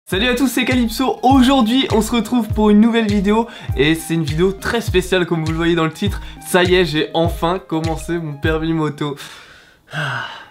Salut à tous, c'est Calypso. Aujourd'hui on se retrouve pour une nouvelle vidéo et c'est une vidéo très spéciale comme vous le voyez dans le titre. Ça y est, j'ai enfin commencé mon permis moto.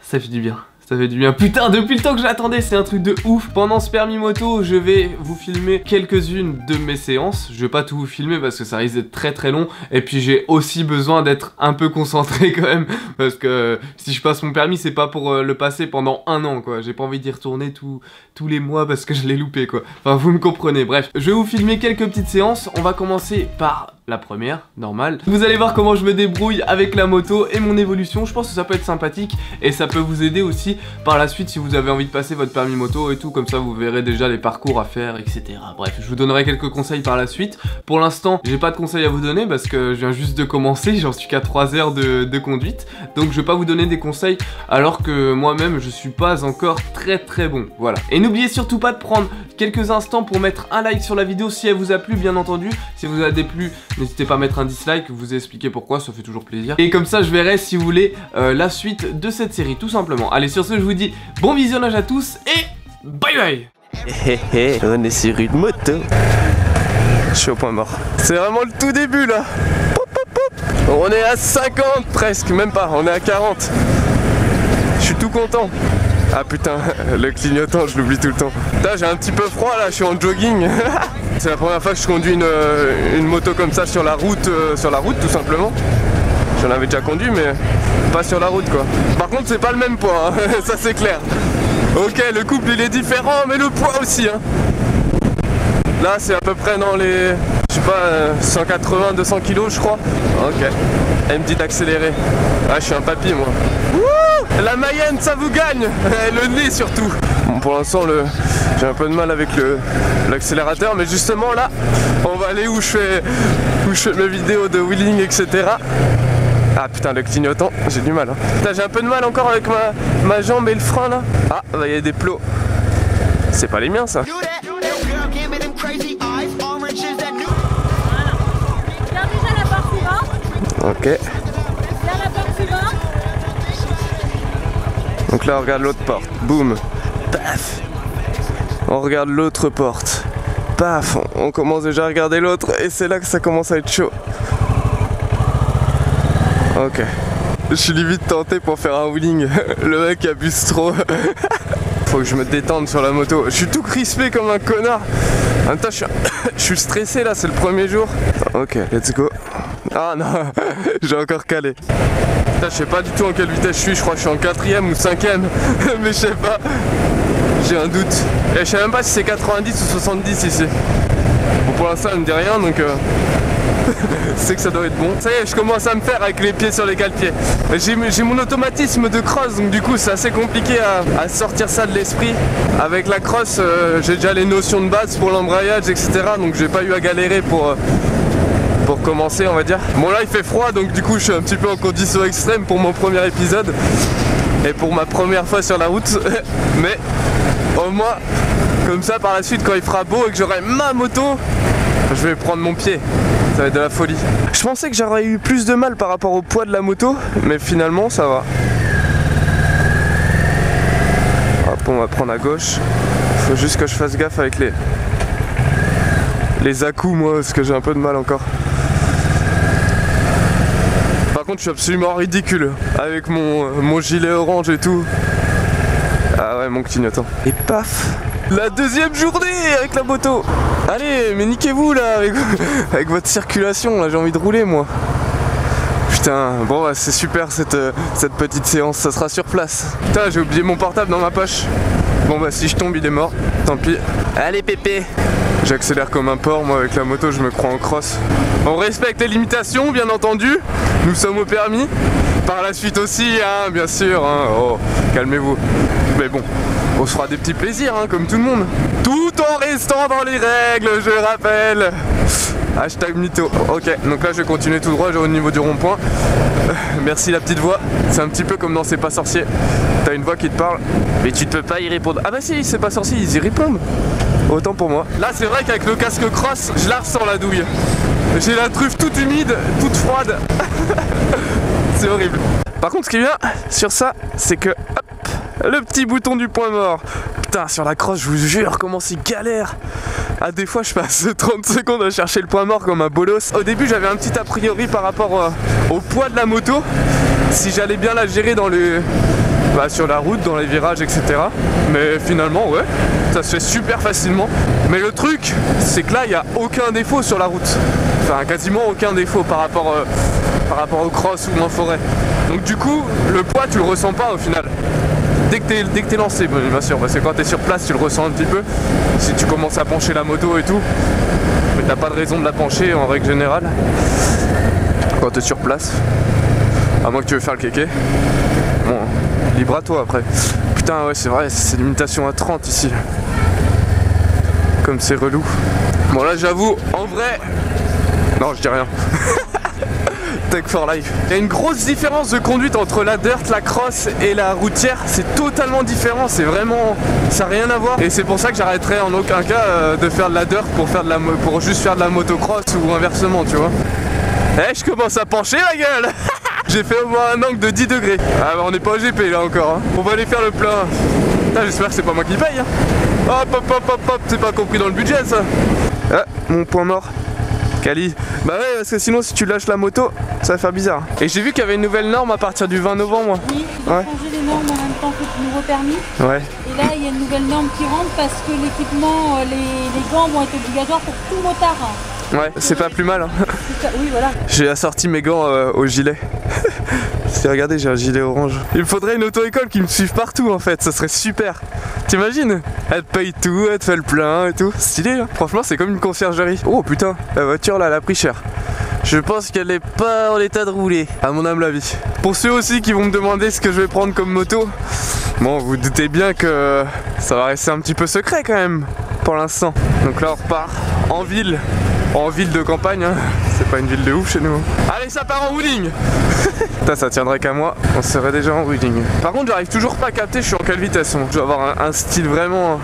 Ça fait du bien. Ça fait du bien. Putain, depuis le temps que j'attendais, c'est un truc de ouf. Pendant ce permis moto, je vais vous filmer quelques-unes de mes séances. Je vais pas tout vous filmer parce que ça risque d'être très très long. Et puis j'ai aussi besoin d'être un peu concentré quand même. Parce que si je passe mon permis, c'est pas pour le passer pendant un an quoi. J'ai pas envie d'y retourner tous les mois parce que je l'ai loupé quoi. Enfin, vous me comprenez. Bref, je vais vous filmer quelques petites séances. On va commencer par la première, normale. Vous allez voir comment je me débrouille avec la moto et mon évolution. Je pense que ça peut être sympathique et ça peut vous aider aussi par la suite si vous avez envie de passer votre permis moto et tout. Comme ça vous verrez déjà les parcours à faire, etc. Bref, je vous donnerai quelques conseils par la suite. Pour l'instant, j'ai pas de conseils à vous donner parce que je viens juste de commencer. J'en suis qu'à 3 heures de conduite. Donc je vais pas vous donner des conseils alors que moi-même je suis pas encore très bon. Voilà. Et n'oubliez surtout pas de prendre quelques instants pour mettre un like sur la vidéo si elle vous a plu, bien entendu. Si elle vous a déplu, n'hésitez pas à mettre un dislike, vous expliquer pourquoi, ça fait toujours plaisir. Et comme ça je verrai si vous voulez la suite de cette série tout simplement. Allez, sur ce je vous dis bon visionnage à tous et bye bye. On est sur une moto. Je suis au point mort. C'est vraiment le tout début là. On est à 50 presque, même pas, on est à 40. Je suis tout content. Ah putain, le clignotant, je l'oublie tout le temps. Putain, j'ai un petit peu froid là, je suis en jogging. C'est la première fois que je conduis une moto comme ça sur la route tout simplement. J'en avais déjà conduit mais pas sur la route quoi. Par contre c'est pas le même poids, hein. Ça c'est clair. Ok, le couple il est différent mais le poids aussi hein. Là c'est à peu près dans les, je sais pas, 180-200 kilos je crois. Ok, elle me dit d'accélérer. Ah je suis un papy moi. Wouh, la Mayenne ça vous gagne. Le nez surtout. Bon, pour l'instant j'ai un peu de mal avec l'accélérateur mais justement là on va aller où je fais mes vidéos de wheeling etc. Ah putain le clignotant, j'ai du mal hein. Putain, j'ai un peu de mal encore avec ma jambe et le frein là. Ah bah il y a des plots. C'est pas les miens ça. Ok. Donc là on regarde l'autre porte. Boum. Paf. On regarde l'autre porte. Paf. On commence déjà à regarder l'autre et c'est là que ça commence à être chaud. Ok. Je suis limite tenté pour faire un wheeling. Le mec abuse trop. Faut que je me détende sur la moto. Je suis tout crispé comme un connard. En même temps, je suis stressé là, c'est le premier jour. Ok, let's go. Ah non, j'ai encore calé. Putain, je sais pas du tout en quelle vitesse je suis. Je crois que je suis en 4ème ou 5ème. Mais je sais pas. J'ai un doute. Et je sais même pas si c'est 90 ou 70 ici. Bon, pour l'instant, elle me dit rien donc. C'est que ça doit être bon. Ça y est, je commence à me faire avec les pieds sur les cale-pieds. J'ai mon automatisme de cross, donc du coup c'est assez compliqué à sortir ça de l'esprit. Avec la cross, j'ai déjà les notions de base pour l'embrayage, etc. Donc j'ai pas eu à galérer pour commencer, on va dire. Bon là il fait froid, donc du coup je suis un petit peu en condition extrême pour mon premier épisode. Et pour ma première fois sur la route. Mais au moins, comme ça par la suite quand il fera beau et que j'aurai ma moto, je vais prendre mon pied. Ça va être de la folie. Je pensais que j'aurais eu plus de mal par rapport au poids de la moto, mais finalement ça va. Hop, on va prendre à gauche. Faut juste que je fasse gaffe avec les à-coups moi, parce que j'ai un peu de mal encore. Par contre je suis absolument ridicule avec mon gilet orange et tout. Ah ouais, mon clignotant. Et paf, la deuxième journée avec la moto. Allez, mais niquez-vous là avec votre circulation, là j'ai envie de rouler moi. Putain, bon bah, c'est super cette petite séance, ça sera sur place. Putain, j'ai oublié mon portable dans ma poche. Bon bah si je tombe il est mort, tant pis. Allez pépé. J'accélère comme un porc, moi avec la moto je me crois en cross. On respecte les limitations bien entendu, nous sommes au permis. Par la suite aussi, hein, bien sûr, hein. Oh, calmez-vous. Mais bon, on se fera des petits plaisirs, hein, comme tout le monde. Tout en restant dans les règles, je rappelle. Hashtag mytho. Ok, donc là je vais continuer tout droit, au niveau du rond-point. Merci la petite voix. C'est un petit peu comme dans C'est pas sorcier. T'as une voix qui te parle, mais tu ne peux pas y répondre. Ah bah si, C'est pas sorcier, ils y répondent. Autant pour moi. Là c'est vrai qu'avec le casque cross, je la ressens la douille. J'ai la truffe toute humide, toute froide. C'est horrible. Par contre ce qui est bien sur ça, c'est que hop, le petit bouton du point mort. Putain, sur la crosse, je vous jure, comment c'est galère. Ah, des fois, je passe 30 secondes à chercher le point mort comme un bolos. Au début, j'avais un petit a priori par rapport au poids de la moto. Si j'allais bien la gérer dans le... sur la route, dans les virages, etc. Mais finalement, ouais, ça se fait super facilement. Mais le truc, c'est que là, il n'y a aucun défaut sur la route. Enfin, quasiment aucun défaut par rapport au cross ou en forêt. Donc du coup, le poids, tu le ressens pas au final. Dès que t'es lancé, bien sûr, parce que quand t'es sur place, tu le ressens un petit peu. Si tu commences à pencher la moto et tout, mais t'as pas de raison de la pencher en règle générale. Quand t'es sur place, à moins que tu veux faire le kéké. Bon, libre à toi après. Putain, ouais, c'est vrai, c'est limitation à 30 ici. Comme c'est relou. Bon, là, j'avoue, en vrai. Non, je dis rien. Tech for life. Il y a une grosse différence de conduite entre la dirt, la cross et la routière. C'est totalement différent, c'est vraiment... ça n'a rien à voir. Et c'est pour ça que j'arrêterai en aucun cas de faire de la dirt pour juste faire de la motocross ou inversement, tu vois. Eh, je commence à pencher la gueule. J'ai fait au moins un angle de 10 degrés. Ah bah on n'est pas au GP là encore, hein. On va aller faire le plein. Putain, j'espère que c'est pas moi qui paye, hein. Hop hop hop hop hop, c'est pas compris dans le budget ça. Ah, mon point mort. Cali. Bah ouais, parce que sinon si tu lâches la moto, ça va faire bizarre. Et j'ai vu qu'il y avait une nouvelle norme à partir du 20 novembre. Oui, ils ont changé les normes en même temps que le nouveau permis. Ouais. Et là, il y a une nouvelle norme qui rentre parce que l'équipement, les gants vont être obligatoires pour tout motard. Ouais, c'est pas plus mal, hein. Oui, voilà. J'ai assorti mes gants au gilet. Regardez, j'ai un gilet orange. Il me faudrait une auto-école qui me suive partout en fait, ça serait super. T'imagines? Elle te paye tout, elle te fait le plein et tout. Stylé, hein. Franchement, c'est comme une conciergerie. Oh putain, la voiture là, elle a pris cher. Je pense qu'elle est pas en état de rouler, à mon humble avis. Pour ceux aussi qui vont me demander ce que je vais prendre comme moto, bon, vous doutez bien que ça va rester un petit peu secret quand même, pour l'instant. Donc là, on repart en ville. En ville de campagne, hein. C'est pas une ville de ouf chez nous. Allez, ça part en wheeling. Putain, ça tiendrait qu'à moi, on serait déjà en wheeling. Par contre, j'arrive toujours pas à capter, je suis en quelle vitesse. Je dois avoir un style vraiment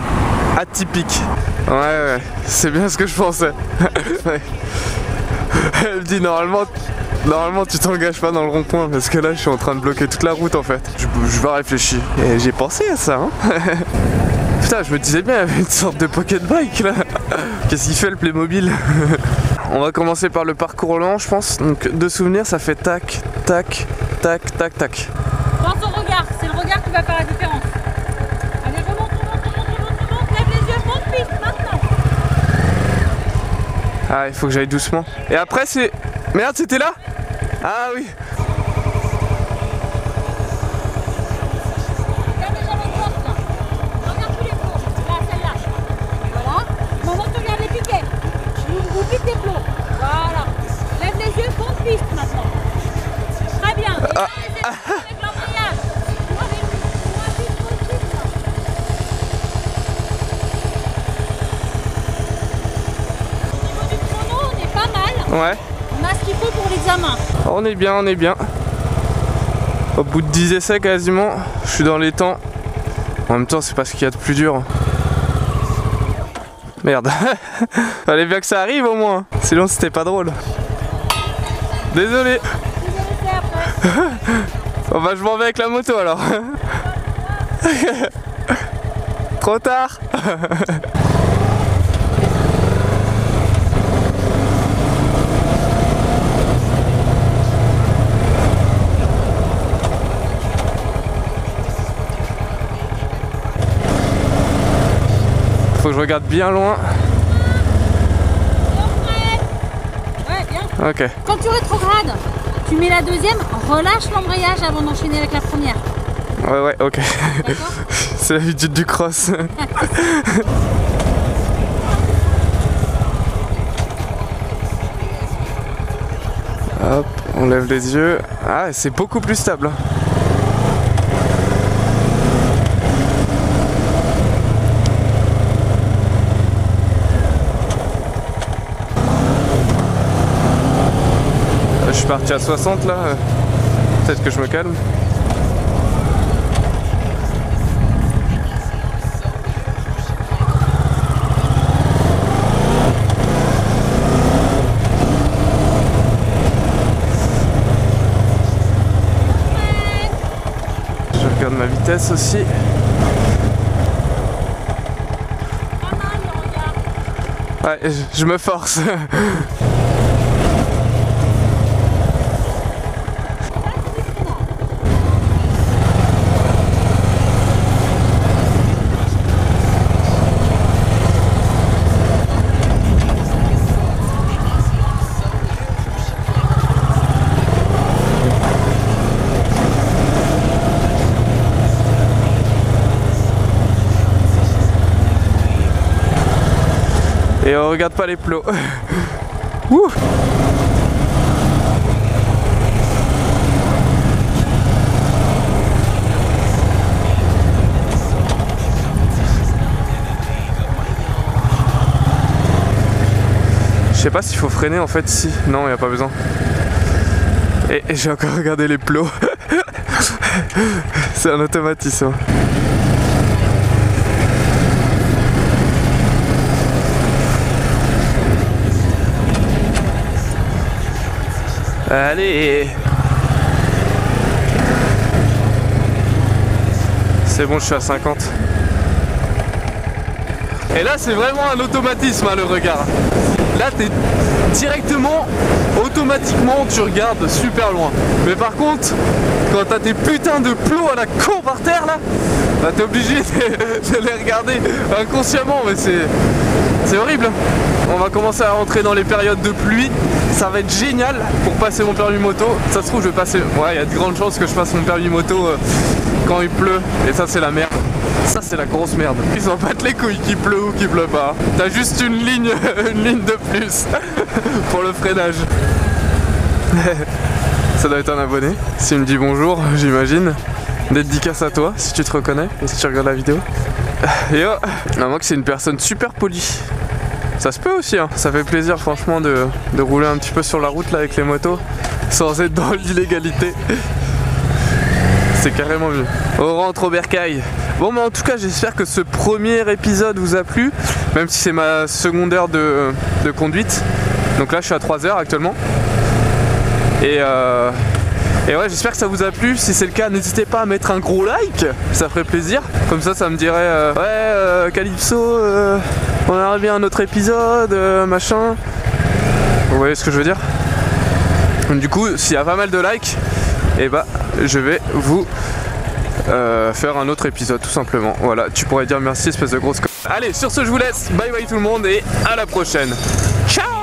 atypique. Ouais, c'est bien ce que je pensais. Ouais. Elle me dit normalement tu t'engages pas dans le rond-point parce que là je suis en train de bloquer toute la route en fait. Je vais réfléchir. Et j'ai pensé à ça, hein. Putain, je me disais bien, il y avait une sorte de pocket bike là. Qu'est-ce qu'il fait le Playmobil? On va commencer par le parcours lent, je pense. Donc, de souvenirs, ça fait tac, tac, tac, tac, tac. Dans ton regard, c'est le regard qui va faire la différence. Allez, remonte, lève les yeux, monte piste maintenant. Ah, il faut que j'aille doucement. Et après, c'est. Merde, c'était là? Ah oui. Voilà. Lève les yeux, fonce piste maintenant. Très bien. Avec l'embrayage. Au niveau du chrono, on est pas mal. Ouais. On a ce qu'il faut pour l'examen. On est bien, on est bien. Au bout de 10 essais quasiment, je suis dans les temps. En même temps, c'est pas ce qu'il y a de plus dur. Merde. Fallait bien que ça arrive au moins. Sinon c'était pas drôle. Désolé. Bon bah je m'en vais avec la moto alors. Trop tard. Faut que je regarde bien loin. Ouais, bien. Ok. Quand tu rétrogrades, tu mets la deuxième, relâche l'embrayage avant d'enchaîner avec la première. Ouais, ok. D'accord. C'est l'habitude du cross. Hop, on lève les yeux. Ah, c'est beaucoup plus stable. Je suis parti à 60 là. Peut-être que je me calme. Je regarde ma vitesse aussi. Ouais, je me force. Et on regarde pas les plots. Ouh. Je sais pas s'il faut freiner en fait ici. Non, il n'y a pas besoin. Et j'ai encore regardé les plots. C'est un automatisme. Allez. C'est bon, je suis à 50. Et là, c'est vraiment un automatisme, hein, le regard. Là, t'es directement, automatiquement, tu regardes super loin. Mais par contre, quand t'as tes putains de plots à la con par terre, là, bah, t'es obligé de les regarder inconsciemment, mais c'est horrible. On va commencer à rentrer dans les périodes de pluie. Ça va être génial pour passer mon permis moto. Ça se trouve, je vais passer... Ouais, il y a de grandes chances que je passe mon permis moto quand il pleut. Et ça, c'est la merde. Ça, c'est la grosse merde. Ils s'en battent les couilles qu'il pleut ou qu'il pleut pas. T'as juste une ligne de plus pour le freinage. Ça doit être un abonné. S'il me dit bonjour, j'imagine. Dédicace à toi, si tu te reconnais et si tu regardes la vidéo. Yo, à moins que c'est une personne super polie. Ça se peut aussi, hein. Ça fait plaisir franchement de rouler un petit peu sur la route là avec les motos sans être dans l'illégalité. C'est carrément mieux. On rentre au bercail. Bon, mais en tout cas, j'espère que ce premier épisode vous a plu, même si c'est ma seconde heure de conduite. Donc là, je suis à 3 heures actuellement. Et ouais, j'espère que ça vous a plu. Si c'est le cas, n'hésitez pas à mettre un gros like, ça ferait plaisir. Comme ça me dirait ouais, Calypso, on aimerait bien un autre épisode, machin. Vous voyez ce que je veux dire? Du coup, s'il y a pas mal de likes, et bah, je vais vous faire un autre épisode tout simplement. Voilà, tu pourrais dire merci, espèce de grosse. Allez, sur ce, je vous laisse. Bye bye tout le monde et à la prochaine. Ciao.